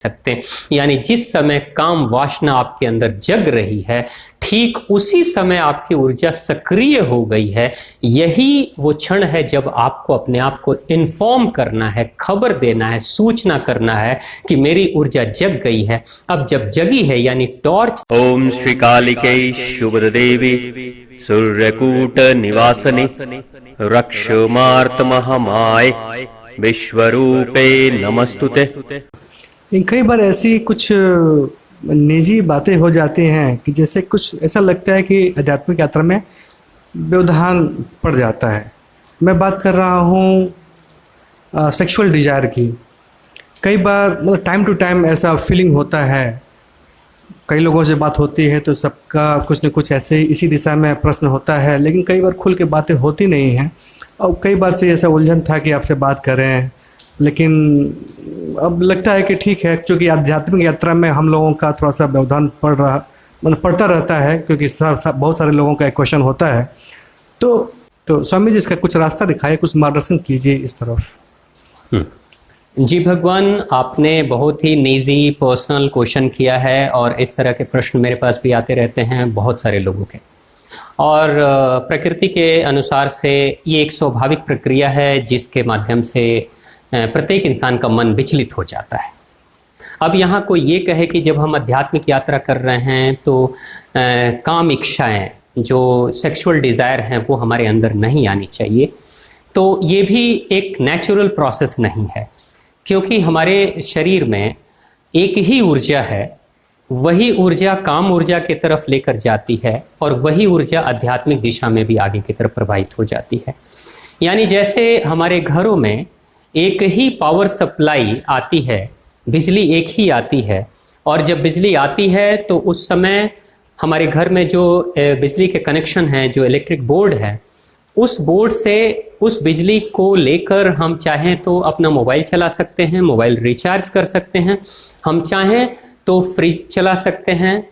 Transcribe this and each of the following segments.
सकते हैं। यानी जिस समय काम वासना आपके अंदर जग रही है, ठीक उसी समय आपकी ऊर्जा सक्रिय हो गई है। यही वो क्षण है जब आपको अपने आप को इन्फॉर्म करना है, खबर देना है, सूचना करना है कि मेरी ऊर्जा जग गई है। अब जब जगी है यानी टॉर्च। ओम श्री कालिकै शुभदेवी सूर्यकूट निवासने रक्षमार्तमहमाय विश्वरूपे नमस्तुते। कई बार ऐसी कुछ निजी बातें हो जाती हैं कि जैसे कुछ ऐसा लगता है कि आध्यात्मिक यात्रा में व्यवधान पड़ जाता है। मैं बात कर रहा हूँ सेक्सुअल डिजायर की। कई बार मतलब टाइम टू टाइम ऐसा फीलिंग होता है, कई लोगों से बात होती है तो सबका कुछ न कुछ ऐसे ही इसी दिशा में प्रश्न होता है, लेकिन कई बार खुल के बातें होती नहीं हैं। और कई बार से ऐसा उलझन था कि आपसे बात करें, लेकिन अब लगता है कि ठीक है, क्योंकि आध्यात्मिक यात्रा में हम लोगों का थोड़ा सा व्यवधान पड़ता रहता है, क्योंकि बहुत सारे लोगों का एक क्वेश्चन होता है। तो स्वामी जी इसका कुछ रास्ता दिखाए, कुछ मार्गदर्शन कीजिए इस तरफ। जी भगवान, आपने बहुत ही निजी पर्सनल क्वेश्चन किया है और इस तरह के प्रश्न मेरे पास भी आते रहते हैं बहुत सारे लोगों के। और प्रकृति के अनुसार से ये एक स्वाभाविक प्रक्रिया है जिसके माध्यम से प्रत्येक इंसान का मन विचलित हो जाता है। अब यहाँ कोई ये कहे कि जब हम आध्यात्मिक यात्रा कर रहे हैं तो काम इच्छाएं, जो सेक्सुअल डिज़ायर हैं, वो हमारे अंदर नहीं आनी चाहिए, तो ये भी एक नेचुरल प्रोसेस नहीं है। क्योंकि हमारे शरीर में एक ही ऊर्जा है, वही ऊर्जा काम ऊर्जा की तरफ लेकर जाती है और वही ऊर्जा आध्यात्मिक दिशा में भी आगे की तरफ प्रवाहित हो जाती है। यानी जैसे हमारे घरों में एक ही पावर सप्लाई आती है, बिजली एक ही आती है, और जब बिजली आती है तो उस समय हमारे घर में जो बिजली के कनेक्शन हैं, जो इलेक्ट्रिक बोर्ड है, उस बोर्ड से उस बिजली को लेकर हम चाहें तो अपना मोबाइल चला सकते हैं, मोबाइल रिचार्ज कर सकते हैं, हम चाहें तो फ्रिज चला सकते हैं,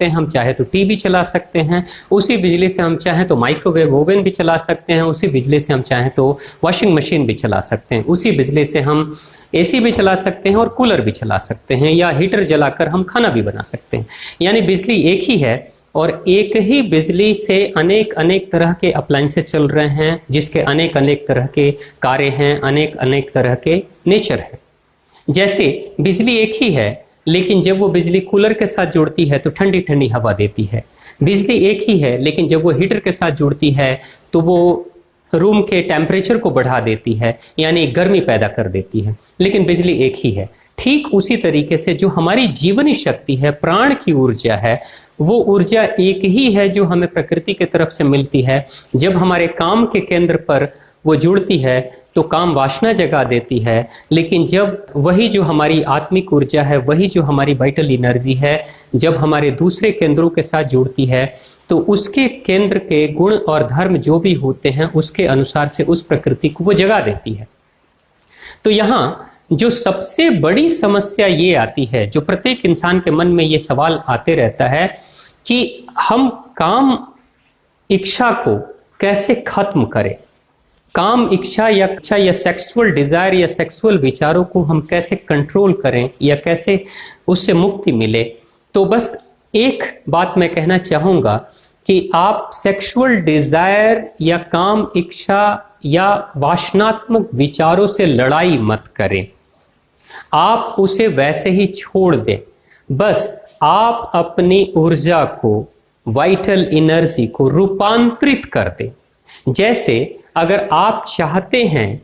हम चाहे तो टीवी चला सकते हैं, उसी बिजली से हम चाहें तो माइक्रोवेव ओवन भी चला सकते हैं, उसी बिजली से हम चाहें तो वॉशिंग मशीन भी चला सकते हैं, उसी बिजली से हम एसी भी चला सकते हैं और कूलर भी चला सकते हैं, या हीटर जलाकर हम खाना भी बना सकते हैं। यानी बिजली एक ही है और एक ही बिजली से अनेक अनेक तरह के अप्लायंसेस चल रहे हैं, जिसके अनेक अनेक तरह के कार्य हैं, अनेक अनेक तरह के नेचर हैं। जैसे बिजली एक ही है, लेकिन जब वो बिजली कूलर के साथ जुड़ती है तो ठंडी ठंडी हवा देती है। बिजली एक ही है, लेकिन जब वो हीटर के साथ जुड़ती है तो वो रूम के टेम्परेचर को बढ़ा देती है, यानी गर्मी पैदा कर देती है, लेकिन बिजली एक ही है। ठीक उसी तरीके से जो हमारी जीवनी शक्ति है, प्राण की ऊर्जा है, वो ऊर्जा एक ही है जो हमें प्रकृति की तरफ से मिलती है। जब हमारे काम के केंद्र पर वो जुड़ती है तो काम वासना जगा देती है, लेकिन जब वही जो हमारी आत्मिक ऊर्जा है, वही जो हमारी वाइटल एनर्जी है, जब हमारे दूसरे केंद्रों के साथ जुड़ती है तो उसके केंद्र के गुण और धर्म जो भी होते हैं उसके अनुसार से उस प्रकृति को वो जगा देती है। तो यहाँ जो सबसे बड़ी समस्या ये आती है, जो प्रत्येक इंसान के मन में ये सवाल आते रहता है कि हम काम इच्छा को कैसे खत्म करें, काम इच्छा या सेक्सुअल डिजायर या सेक्सुअल विचारों को हम कैसे कंट्रोल करें या कैसे उससे मुक्ति मिले। तो बस एक बात मैं कहना चाहूँगा कि आप सेक्सुअल डिजायर या काम इच्छा या वासनात्मक विचारों से लड़ाई मत करें, आप उसे वैसे ही छोड़ दें। बस आप अपनी ऊर्जा को, वाइटल एनर्जी को रूपांतरित कर दें। जैसे अगर आप चाहते हैं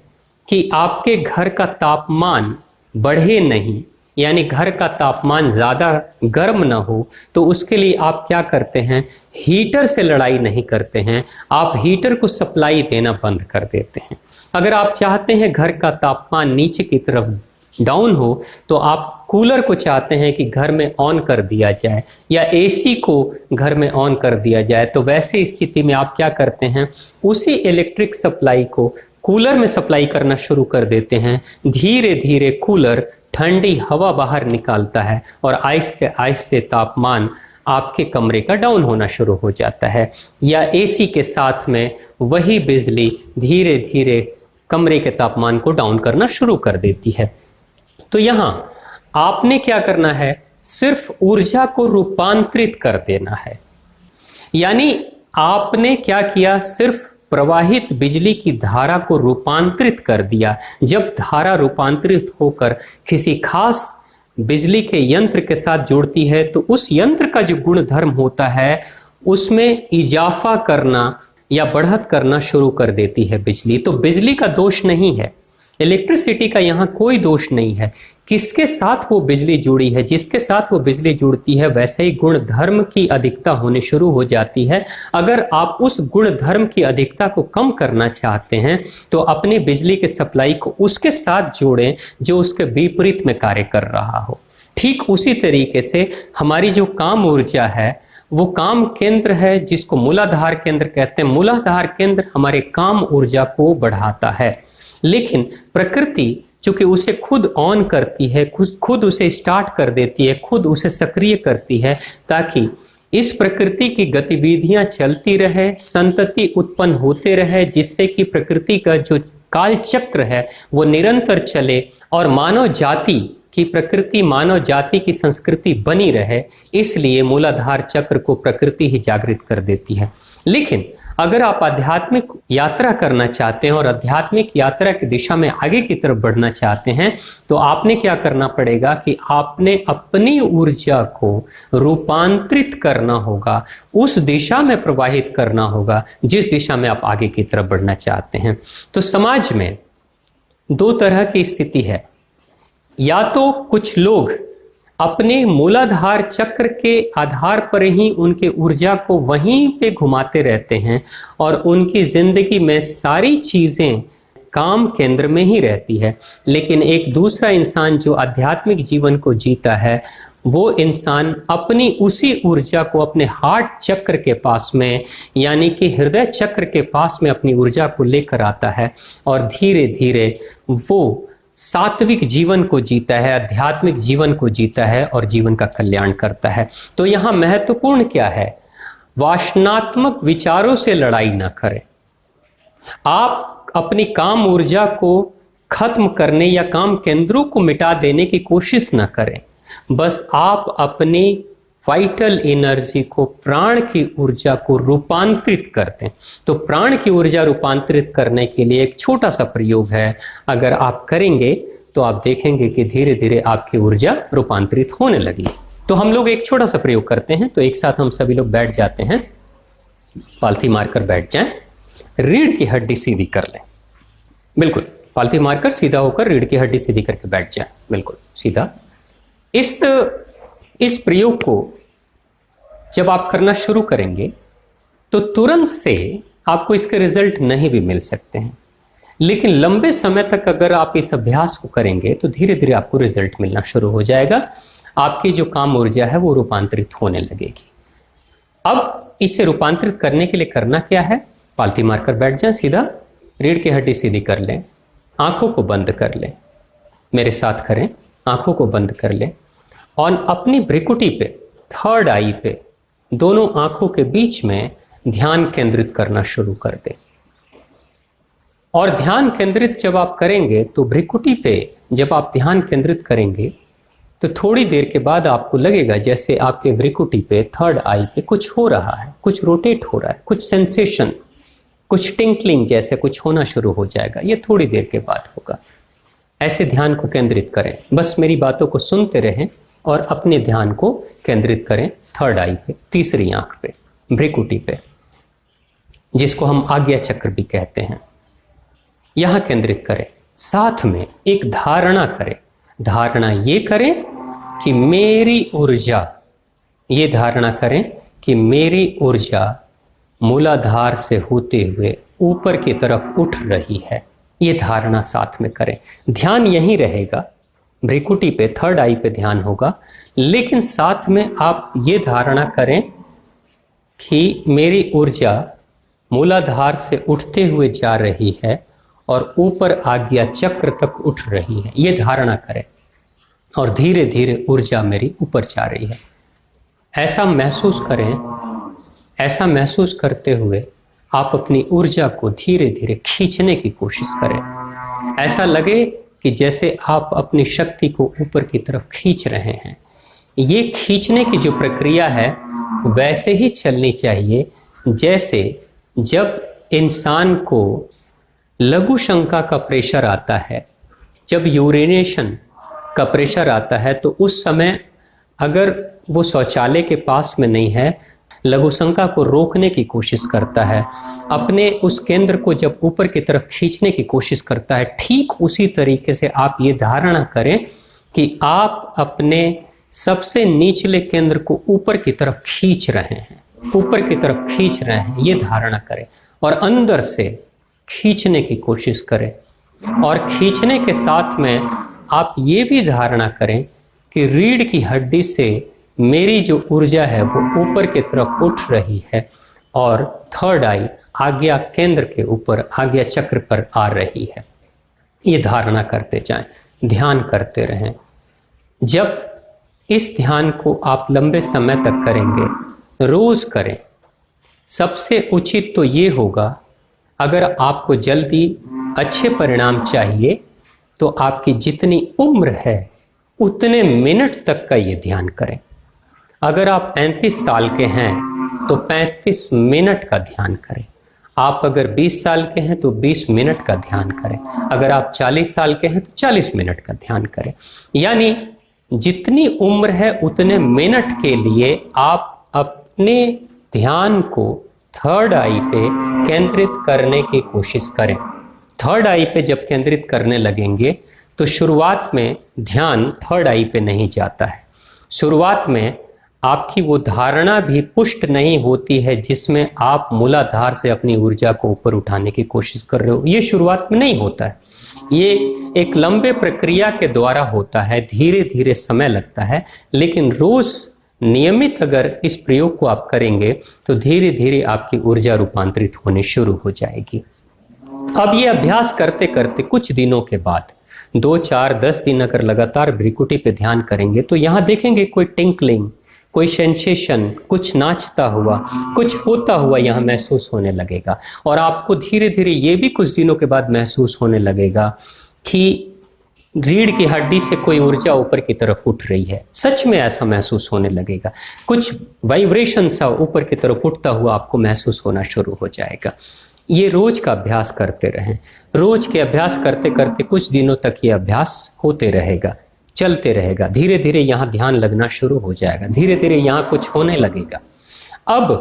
कि आपके घर का तापमान बढ़े नहीं, यानी घर का तापमान ज़्यादा गर्म ना हो, तो उसके लिए आप क्या करते हैं, हीटर से लड़ाई नहीं करते हैं, आप हीटर को सप्लाई देना बंद कर देते हैं। अगर आप चाहते हैं घर का तापमान नीचे की तरफ डाउन हो, तो आप कूलर को चाहते हैं कि घर में ऑन कर दिया जाए या एसी को घर में ऑन कर दिया जाए, तो वैसे स्थिति में आप क्या करते हैं, उसी इलेक्ट्रिक सप्लाई को कूलर में सप्लाई करना शुरू कर देते हैं। धीरे धीरे कूलर ठंडी हवा बाहर निकालता है और आहिस्ते आहिस्ते तापमान आपके कमरे का डाउन होना शुरू हो जाता है। या एसी के साथ में वही बिजली धीरे धीरे कमरे के तापमान को डाउन करना शुरू कर देती है। तो यहाँ आपने क्या करना है, सिर्फ ऊर्जा को रूपांतरित कर देना है। यानी आपने क्या किया, सिर्फ प्रवाहित बिजली की धारा को रूपांतरित कर दिया। जब धारा रूपांतरित होकर किसी खास बिजली के यंत्र के साथ जुड़ती है तो उस यंत्र का जो गुण धर्म होता है उसमें इजाफा करना या बढ़त करना शुरू कर देती है बिजली। तो बिजली का दोष नहीं है, इलेक्ट्रिसिटी का यहाँ कोई दोष नहीं है। किसके साथ वो बिजली जुड़ी है, जिसके साथ वो बिजली जुड़ती है वैसे ही गुण धर्म की अधिकता होने शुरू हो जाती है। अगर आप उस गुण धर्म की अधिकता को कम करना चाहते हैं तो अपनी बिजली के सप्लाई को उसके साथ जोड़ें जो उसके विपरीत में कार्य कर रहा हो। ठीक उसी तरीके से हमारी जो काम ऊर्जा है वो काम केंद्र है जिसको मूलाधार केंद्र कहते हैं। मूलाधार केंद्र हमारे काम ऊर्जा को बढ़ाता है, लेकिन प्रकृति चूंकि उसे खुद ऑन करती है, खुद उसे स्टार्ट कर देती है, खुद उसे सक्रिय करती है ताकि इस प्रकृति की गतिविधियां चलती रहे, संतति उत्पन्न होते रहे, जिससे कि प्रकृति का जो काल चक्र है वो निरंतर चले और मानव जाति की प्रकृति, मानव जाति की संस्कृति बनी रहे। इसलिए मूलाधार चक्र को प्रकृति ही जागृत कर देती है। लेकिन अगर आप आध्यात्मिक यात्रा करना चाहते हैं और आध्यात्मिक यात्रा की दिशा में आगे की तरफ बढ़ना चाहते हैं तो आपने क्या करना पड़ेगा कि आपने अपनी ऊर्जा को रूपांतरित करना होगा, उस दिशा में प्रवाहित करना होगा जिस दिशा में आप आगे की तरफ बढ़ना चाहते हैं। तो समाज में दो तरह की स्थिति है, या तो कुछ लोग अपने मूलाधार चक्र के आधार पर ही उनके ऊर्जा को वहीं पे घुमाते रहते हैं और उनकी जिंदगी में सारी चीजें काम केंद्र में ही रहती है। लेकिन एक दूसरा इंसान जो आध्यात्मिक जीवन को जीता है वो इंसान अपनी उसी ऊर्जा को अपने हार्ट चक्र के पास में यानी कि हृदय चक्र के पास में अपनी ऊर्जा को लेकर आता है और धीरे धीरे वो सात्विक जीवन को जीता है, आध्यात्मिक जीवन को जीता है और जीवन का कल्याण करता है। तो यहाँ महत्वपूर्ण क्या है, वासनात्मक विचारों से लड़ाई ना करें। आप अपनी काम ऊर्जा को खत्म करने या काम केंद्रों को मिटा देने की कोशिश ना करें, बस आप अपनी वाइटल एनर्जी को, प्राण की ऊर्जा को रूपांतरित करते हैं। तो प्राण की ऊर्जा रूपांतरित करने के लिए एक छोटा सा प्रयोग है, अगर आप करेंगे तो आप देखेंगे कि धीरे धीरे आपकी ऊर्जा रूपांतरित होने लगी। तो हम लोग एक छोटा सा प्रयोग करते हैं। तो एक साथ हम सभी लोग बैठ जाते हैं, पालथी मारकर बैठ जाएं, रीढ़ की हड्डी सीधी कर लें। बिल्कुल पालथी मारकर सीधा होकर रीढ़ की हड्डी सीधी करके बैठ जाएं, बिल्कुल सीधा। इस प्रयोग को जब आप करना शुरू करेंगे तो तुरंत से आपको इसके रिजल्ट नहीं भी मिल सकते हैं, लेकिन लंबे समय तक अगर आप इस अभ्यास को करेंगे तो धीरे धीरे आपको रिजल्ट मिलना शुरू हो जाएगा। आपकी जो काम ऊर्जा है वो रूपांतरित होने लगेगी। अब इसे रूपांतरित करने के लिए करना क्या है, पालथी मारकर बैठ जाएं सीधा, रीढ़ की हड्डी सीधी कर लें, आंखों को बंद कर लें, मेरे साथ करें, आंखों को बंद कर लें और अपनी भ्रिकुटी पे, थर्ड आई पे, दोनों आंखों के बीच में ध्यान केंद्रित करना शुरू कर दें। और ध्यान केंद्रित जब आप करेंगे तो भ्रिकुटी पे जब आप ध्यान केंद्रित करेंगे तो थोड़ी देर के बाद आपको लगेगा जैसे आपके भ्रिकुटी पे, थर्ड आई पे कुछ हो रहा है, कुछ रोटेट हो रहा है, कुछ सेंसेशन, कुछ टिंकलिंग जैसे कुछ होना शुरू हो जाएगा। ये थोड़ी देर के बाद होगा। ऐसे ध्यान को केंद्रित करें, बस मेरी बातों को सुनते रहें और अपने ध्यान को केंद्रित करें थर्ड आई पे, तीसरी आंख पे, भ्रिकुटी पे, जिसको हम आज्ञा चक्र भी कहते हैं। यहां केंद्रित करें। साथ में एक धारणा करें। धारणा ये करें कि मेरी ऊर्जा, ये धारणा करें कि मेरी ऊर्जा मूलाधार से होते हुए ऊपर की तरफ उठ रही है। ये धारणा साथ में करें। ध्यान यहीं रहेगा, भ्रिकुटी पे, थर्ड आई पे ध्यान होगा, लेकिन साथ में आप ये धारणा करें कि मेरी ऊर्जा मूलाधार से उठते हुए जा रही है और ऊपर आज्ञा चक्र तक उठ रही है। ये धारणा करें और धीरे धीरे ऊर्जा मेरी ऊपर जा रही है। ऐसा महसूस करें। ऐसा महसूस करते हुए आप अपनी ऊर्जा को धीरे धीरे खींचने की कोशिश करें। ऐसा लगे कि जैसे आप अपनी शक्ति को ऊपर की तरफ खींच रहे हैं, ये खींचने की जो प्रक्रिया है वैसे ही चलनी चाहिए जैसे जब इंसान को लघु शंका का प्रेशर आता है, जब यूरिनेशन का प्रेशर आता है, तो उस समय अगर वो शौचालय के पास में नहीं है, लघु शंका को रोकने की कोशिश करता है, अपने उस केंद्र को जब ऊपर की तरफ खींचने की कोशिश करता है, ठीक उसी तरीके से आप ये धारणा करें कि आप अपने सबसे निचले केंद्र को ऊपर की तरफ खींच रहे हैं, ऊपर की तरफ खींच रहे हैं, ये धारणा करें और अंदर से खींचने की कोशिश करें। और खींचने के साथ में आप ये भी धारणा करें कि रीढ़ की हड्डी से मेरी जो ऊर्जा है वो ऊपर की तरफ उठ रही है और थर्ड आई आज्ञा केंद्र के ऊपर, आज्ञा चक्र पर आ रही है। ये धारणा करते जाएं, ध्यान करते रहें। जब इस ध्यान को आप लंबे समय तक करेंगे, रोज करें। सबसे उचित तो ये होगा, अगर आपको जल्दी अच्छे परिणाम चाहिए तो आपकी जितनी उम्र है उतने मिनट तक का ये ध्यान करें। अगर आप 35 साल के हैं तो 35 मिनट का ध्यान करें। आप अगर 20 साल के हैं तो 20 मिनट का ध्यान करें। अगर आप 40 साल के हैं तो 40 मिनट का ध्यान करें। यानी जितनी उम्र है उतने मिनट के लिए आप अपने ध्यान को थर्ड आई पे केंद्रित करने की कोशिश करें। थर्ड आई पे जब केंद्रित करने लगेंगे तो शुरुआत में ध्यान थर्ड आई पे नहीं जाता है। शुरुआत में आपकी वो धारणा भी पुष्ट नहीं होती है जिसमें आप मूलाधार से अपनी ऊर्जा को ऊपर उठाने की कोशिश कर रहे हो। ये शुरुआत में नहीं होता है, ये एक लंबे प्रक्रिया के द्वारा होता है, धीरे धीरे समय लगता है। लेकिन रोज नियमित अगर इस प्रयोग को आप करेंगे तो धीरे धीरे आपकी ऊर्जा रूपांतरित होने शुरू हो जाएगी। अब ये अभ्यास करते करते कुछ दिनों के बाद 2, 4, 10 दिन अगर लगातार भ्रिकुटी पे ध्यान करेंगे तो यहाँ देखेंगे कोई टिंकलिंग, कोई सेंसेशन, कुछ नाचता हुआ, कुछ होता हुआ यहाँ महसूस होने लगेगा। और आपको धीरे धीरे ये भी कुछ दिनों के बाद महसूस होने लगेगा कि रीढ़ की हड्डी से कोई ऊर्जा ऊपर की तरफ उठ रही है। सच में ऐसा महसूस होने लगेगा, कुछ वाइब्रेशन सा ऊपर की तरफ उठता हुआ आपको महसूस होना शुरू हो जाएगा। ये रोज का अभ्यास करते रहें। रोज के अभ्यास करते करते कुछ दिनों तक ये अभ्यास होते रहेगा, चलते रहेगा। धीरे धीरे यहाँ ध्यान लगना शुरू हो जाएगा, धीरे धीरे यहाँ कुछ होने लगेगा। अब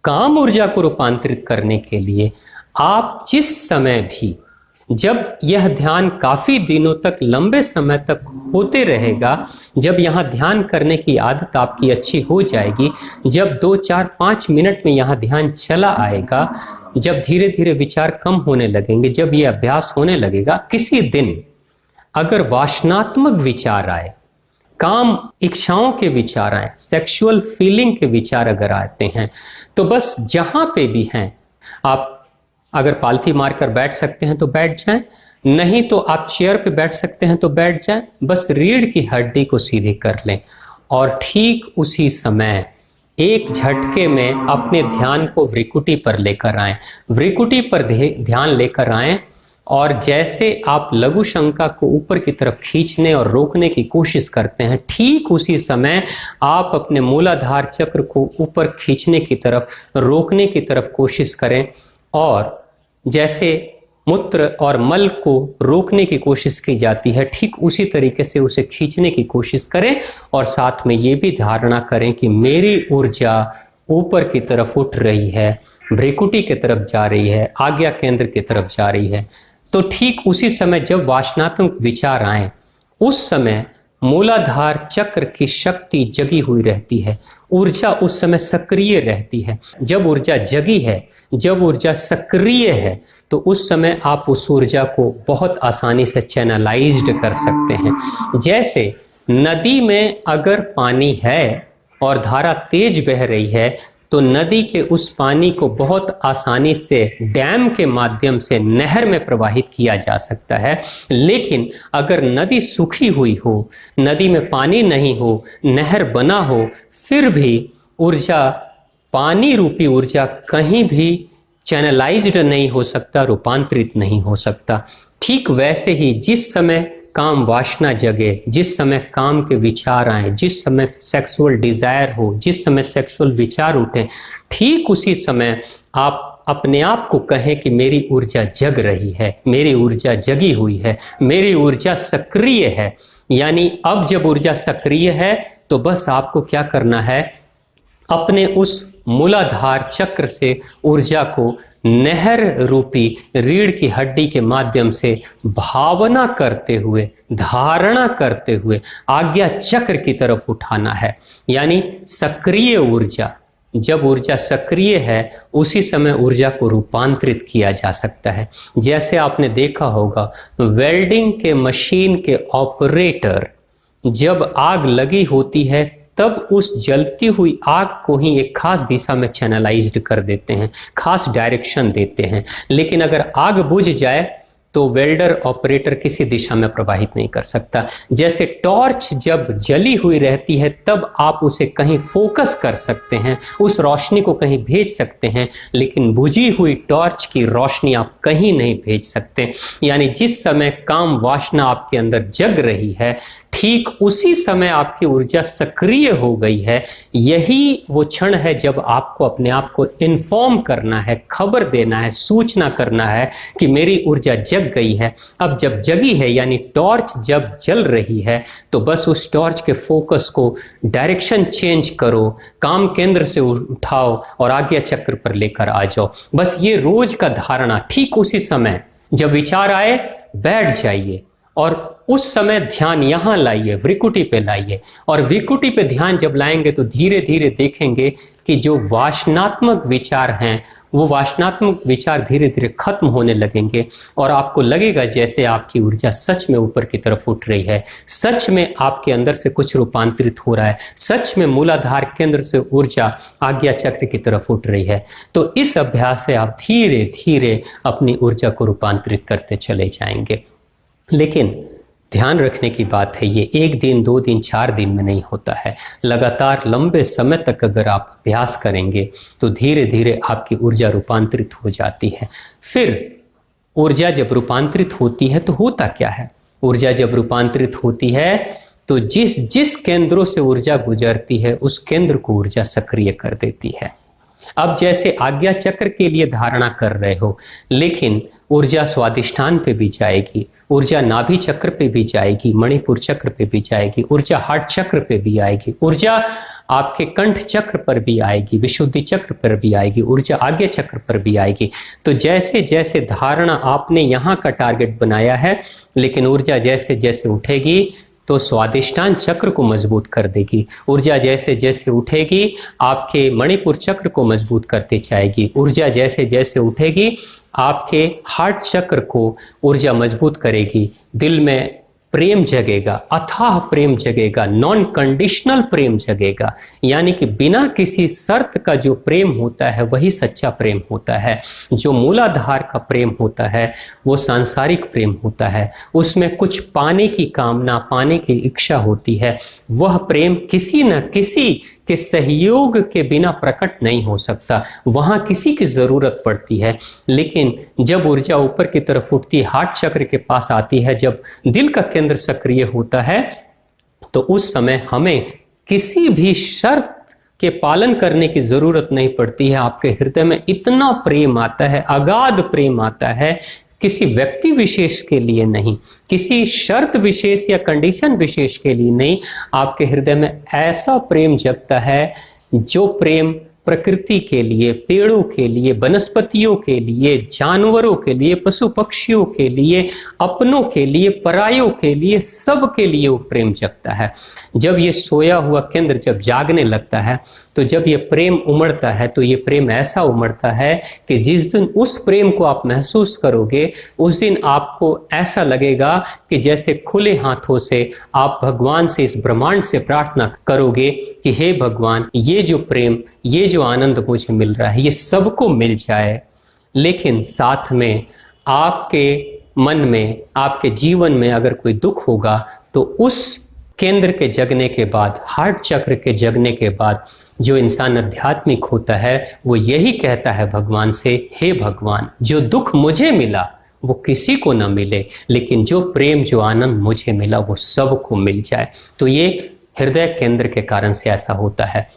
काम ऊर्जा को रूपांतरित करने के लिए आप जिस समय भी, जब यह ध्यान काफी दिनों तक, लंबे समय तक होते रहेगा, जब यहाँ ध्यान करने की आदत आपकी अच्छी हो जाएगी, जब 2, 4, 5 मिनट में यहाँ ध्यान चला आएगा, जब धीरे धीरे विचार कम होने लगेंगे, जब ये अभ्यास होने लगेगा, किसी दिन अगर वासनात्मक विचार आए, काम इच्छाओं के विचार आए, सेक्सुअल फीलिंग के विचार अगर आते हैं, तो बस जहां पे भी हैं, आप अगर पालथी मारकर बैठ सकते हैं तो बैठ जाएं, नहीं तो आप चेयर पे बैठ सकते हैं तो बैठ जाएं। बस रीढ़ की हड्डी को सीधी कर लें और ठीक उसी समय एक झटके में अपने ध्यान को भ्रिकुटी पर लेकर आएं। भ्रिकुटी पर ध्यान लेकर आएं और जैसे आप लघु शंका को ऊपर की तरफ खींचने और रोकने की कोशिश करते हैं, ठीक उसी समय आप अपने मूलाधार चक्र को ऊपर खींचने की तरफ, रोकने की तरफ कोशिश करें। और जैसे मूत्र और मल को रोकने की कोशिश की जाती है, ठीक उसी तरीके से उसे खींचने की कोशिश करें। और साथ में ये भी धारणा करें कि मेरी ऊर्जा ऊपर की तरफ उठ रही है, भ्रिकुटी की तरफ जा रही है, आज्ञा केंद्र की तरफ जा रही है। तो ठीक उसी समय जब वासनात्मक विचार आए, उस समय मूलाधार चक्र की शक्ति जगी हुई रहती है, ऊर्जा उस समय सक्रिय रहती है। जब ऊर्जा जगी है, जब ऊर्जा सक्रिय है, तो उस समय आप उस ऊर्जा को बहुत आसानी से चैनलाइज्ड कर सकते हैं। जैसे नदी में अगर पानी है और धारा तेज बह रही है, तो नदी के उस पानी को बहुत आसानी से डैम के माध्यम से नहर में प्रवाहित किया जा सकता है। लेकिन अगर नदी सूखी हुई हो, नदी में पानी नहीं हो, नहर बना हो, फिर भी ऊर्जा, पानी रूपी ऊर्जा कहीं भी चैनलाइज्ड नहीं हो सकता, रूपांतरित नहीं हो सकता। ठीक वैसे ही जिस समय काम वासना जगे, जिस समय काम के विचार आए, जिस समय सेक्सुअल डिजायर हो, जिस समय सेक्सुअल विचार उठे, ठीक उसी समय आप अपने आप को कहें कि मेरी ऊर्जा जग रही है, मेरी ऊर्जा जगी हुई है, मेरी ऊर्जा सक्रिय है। यानी अब जब ऊर्जा सक्रिय है तो बस आपको क्या करना है, अपने उस मूलाधार चक्र से ऊर्जा को नहर रूपी रीढ़ की हड्डी के माध्यम से भावना करते हुए, धारणा करते हुए आज्ञा चक्र की तरफ उठाना है। यानी सक्रिय ऊर्जा, जब ऊर्जा सक्रिय है उसी समय ऊर्जा को रूपांतरित किया जा सकता है। जैसे आपने देखा होगा वेल्डिंग के मशीन के ऑपरेटर जब आग लगी होती है तब उस जलती हुई आग को ही एक खास दिशा में चैनलाइज्ड कर देते हैं, खास डायरेक्शन देते हैं। लेकिन अगर आग बुझ जाए तो वेल्डर ऑपरेटर किसी दिशा में प्रवाहित नहीं कर सकता। जैसे टॉर्च जब जली हुई रहती है तब आप उसे कहीं फोकस कर सकते हैं, उस रोशनी को कहीं भेज सकते हैं, लेकिन बुझी हुई टॉर्च की रोशनी आप कहीं नहीं भेज सकते। यानी जिस समय काम वासना आपके अंदर जग रही है, ठीक उसी समय आपकी ऊर्जा सक्रिय हो गई है। यही वो क्षण है जब आपको अपने आप को इन्फॉर्म करना है, खबर देना है, सूचना करना है कि मेरी ऊर्जा जग गई है। अब जब जगी है यानी टॉर्च जब जल रही है तो बस उस टॉर्च के फोकस को डायरेक्शन चेंज करो, काम केंद्र से उठाओ और आज्ञा चक्र पर लेकर आ जाओ। बस ये रोज का धारणा, ठीक उसी समय जब विचार आए बैठ जाइए और उस समय ध्यान यहाँ लाइए, विकृति पे लाइए। और विकृति पे ध्यान जब लाएंगे तो धीरे धीरे देखेंगे कि जो वासनात्मक विचार हैं वो वासनात्मक विचार धीरे धीरे खत्म होने लगेंगे और आपको लगेगा जैसे आपकी ऊर्जा सच में ऊपर की तरफ उठ रही है, सच में आपके अंदर से कुछ रूपांतरित हो रहा है, सच में मूलाधार केंद्र से ऊर्जा आज्ञा चक्र की तरफ उठ रही है। तो इस अभ्यास से आप धीरे धीरे अपनी ऊर्जा को रूपांतरित करते चले जाएंगे। लेकिन ध्यान रखने की बात है, ये 1 दिन 2 दिन 4 दिन में नहीं होता है। लगातार लंबे समय तक अगर आप अभ्यास करेंगे तो धीरे धीरे आपकी ऊर्जा रूपांतरित हो जाती है। फिर ऊर्जा जब रूपांतरित होती है तो होता क्या है, ऊर्जा जब रूपांतरित होती है तो जिस जिस केंद्रों से ऊर्जा गुजरती है उस केंद्र को ऊर्जा सक्रिय कर देती है। अब जैसे आज्ञा चक्र के लिए धारणा कर रहे हो, लेकिन ऊर्जा स्वादिष्ठान पे भी जाएगी, ऊर्जा नाभि चक्र पे भी जाएगी, मणिपुर चक्र पे भी जाएगी, ऊर्जा हार्ट चक्र पे भी आएगी, ऊर्जा आपके कंठ चक्र पर भी आएगी, विशुद्धि चक्र पर भी आएगी, ऊर्जा आज्ञा चक्र पर भी आएगी। तो जैसे जैसे धारणा आपने यहाँ का टारगेट बनाया है, लेकिन ऊर्जा जैसे जैसे उठेगी तो स्वादिष्ठान चक्र को मजबूत कर देगी। ऊर्जा जैसे जैसे उठेगी आपके मणिपुर चक्र को मजबूत करते जाएगी। ऊर्जा जैसे जैसे उठेगी आपके हार्ट चक्र को ऊर्जा मजबूत करेगी। दिल में प्रेम जगेगा, अथाह प्रेम जगेगा, नॉन कंडीशनल प्रेम जगेगा। यानी कि बिना किसी शर्त का जो प्रेम होता है वही सच्चा प्रेम होता है। जो मूलाधार का प्रेम होता है वो सांसारिक प्रेम होता है, उसमें कुछ पाने की कामना, पाने की इच्छा होती है। वह प्रेम किसी न किसी के सहयोग के बिना प्रकट नहीं हो सकता, वहां किसी की जरूरत पड़ती है। लेकिन जब ऊर्जा ऊपर की तरफ उठती है, हार्ट चक्र के पास आती है, जब दिल का केंद्र सक्रिय होता है तो उस समय हमें किसी भी शर्त के पालन करने की जरूरत नहीं पड़ती है। आपके हृदय में इतना प्रेम आता है, अगाध प्रेम आता है, किसी व्यक्ति विशेष के लिए नहीं, किसी शर्त विशेष या कंडीशन विशेष के लिए नहीं। आपके हृदय में ऐसा प्रेम जगता है जो प्रेम प्रकृति के लिए, पेड़ों के लिए, वनस्पतियों के लिए, जानवरों के लिए, पशु पक्षियों के लिए, अपनों के लिए, परायों के लिए, सब के लिए वो प्रेम जगता है। जब ये सोया हुआ केंद्र जब जागने लगता है तो जब ये प्रेम उमड़ता है तो ये प्रेम ऐसा उमड़ता है कि जिस दिन उस प्रेम को आप महसूस करोगे उस दिन आपको ऐसा लगेगा कि जैसे खुले हाथों से आप भगवान से, इस ब्रह्मांड से प्रार्थना करोगे कि हे भगवान, ये जो प्रेम, ये जो आनंद मुझे मिल रहा है ये सबको मिल जाए। लेकिन साथ में आपके मन में, आपके जीवन में अगर कोई दुख होगा तो उस केंद्र के जगने के बाद, हार्ट चक्र के जगने के बाद जो इंसान आध्यात्मिक होता है वो यही कहता है भगवान से, हे भगवान, जो दुख मुझे मिला वो किसी को ना मिले, लेकिन जो प्रेम जो आनंद मुझे मिला वो सबको मिल जाए। तो ये हृदय केंद्र के कारण से ऐसा होता है।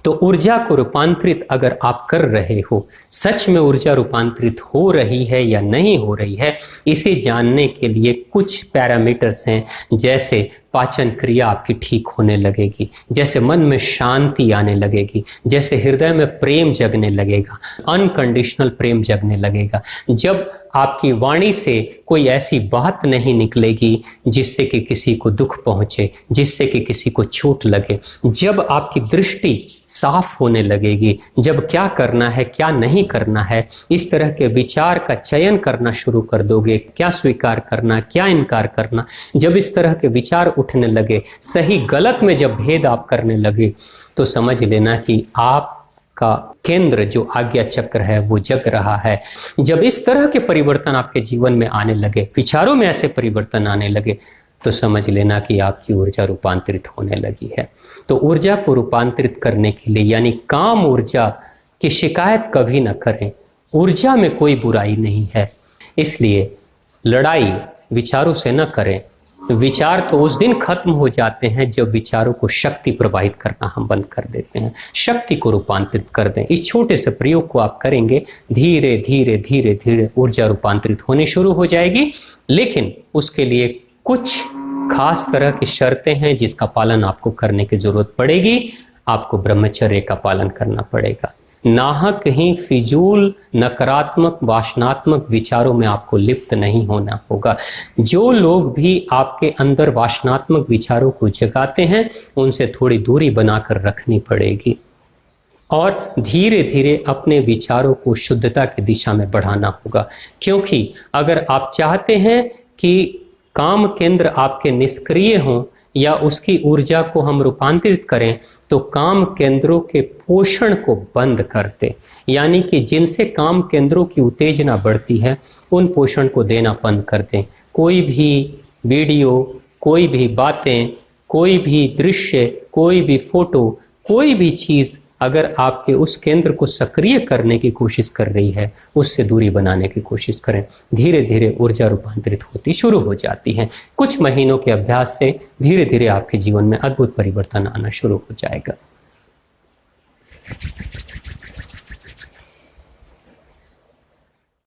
तो ऊर्जा को रूपांतरित अगर आप कर रहे हो, सच में ऊर्जा रूपांतरित हो रही है या नहीं हो रही है, इसे जानने के लिए कुछ पैरामीटर्स हैं। जैसे पाचन क्रिया आपकी ठीक होने लगेगी, जैसे मन में शांति आने लगेगी, जैसे हृदय में प्रेम जगने लगेगा, अनकंडीशनल प्रेम जगने लगेगा। जब आपकी वाणी से कोई ऐसी बात नहीं निकलेगी जिससे कि किसी को दुख पहुंचे, जिससे कि किसी को चोट लगे। जब आपकी दृष्टि साफ होने लगेगी, जब क्या करना है क्या नहीं करना है इस तरह के विचार का चयन करना शुरू कर दोगे, क्या स्वीकार करना क्या इनकार करना, जब इस तरह के विचार उठने लगे, सही गलत में जब भेद आप करने लगे, तो समझ लेना कि आप का केंद्र जो आज्ञा चक्र है वो जग रहा है। जब इस तरह के परिवर्तन आपके जीवन में आने लगे, विचारों में ऐसे परिवर्तन आने लगे, तो समझ लेना कि आपकी ऊर्जा रूपांतरित होने लगी है। तो ऊर्जा को रूपांतरित करने के लिए, यानी काम ऊर्जा की शिकायत कभी ना करें। ऊर्जा में कोई बुराई नहीं है, इसलिए लड़ाई विचारों से न करें। विचार तो उस दिन खत्म हो जाते हैं जब विचारों को शक्ति प्रवाहित करना हम बंद कर देते हैं। शक्ति को रूपांतरित कर दें। इस छोटे से प्रयोग को आप करेंगे, धीरे धीरे धीरे धीरे ऊर्जा रूपांतरित होनी शुरू हो जाएगी। लेकिन उसके लिए कुछ खास तरह की शर्तें हैं जिसका पालन आपको करने की जरूरत पड़ेगी। आपको ब्रह्मचर्य का पालन करना पड़ेगा। नाहक ही फिजूल नकारात्मक वासनात्मक विचारों में आपको लिप्त नहीं होना होगा। जो लोग भी आपके अंदर वासनात्मक विचारों को जगाते हैं उनसे थोड़ी दूरी बनाकर रखनी पड़ेगी और धीरे धीरे अपने विचारों को शुद्धता की दिशा में बढ़ाना होगा। क्योंकि अगर आप चाहते हैं कि काम केंद्र आपके निष्क्रिय हों या उसकी ऊर्जा को हम रूपांतरित करें, तो काम केंद्रों के पोषण को बंद करते, यानी कि जिनसे काम केंद्रों की उत्तेजना बढ़ती है उन पोषण को देना बंद कर दें। कोई भी वीडियो, कोई भी बातें, कोई भी दृश्य, कोई भी फोटो, कोई भी चीज़ अगर आपके उस केंद्र को सक्रिय करने की कोशिश कर रही है, उससे दूरी बनाने की कोशिश करें। धीरे धीरे ऊर्जा रूपांतरित होती शुरू हो जाती है। कुछ महीनों के अभ्यास से धीरे धीरे आपके जीवन में अद्भुत परिवर्तन आना शुरू हो जाएगा।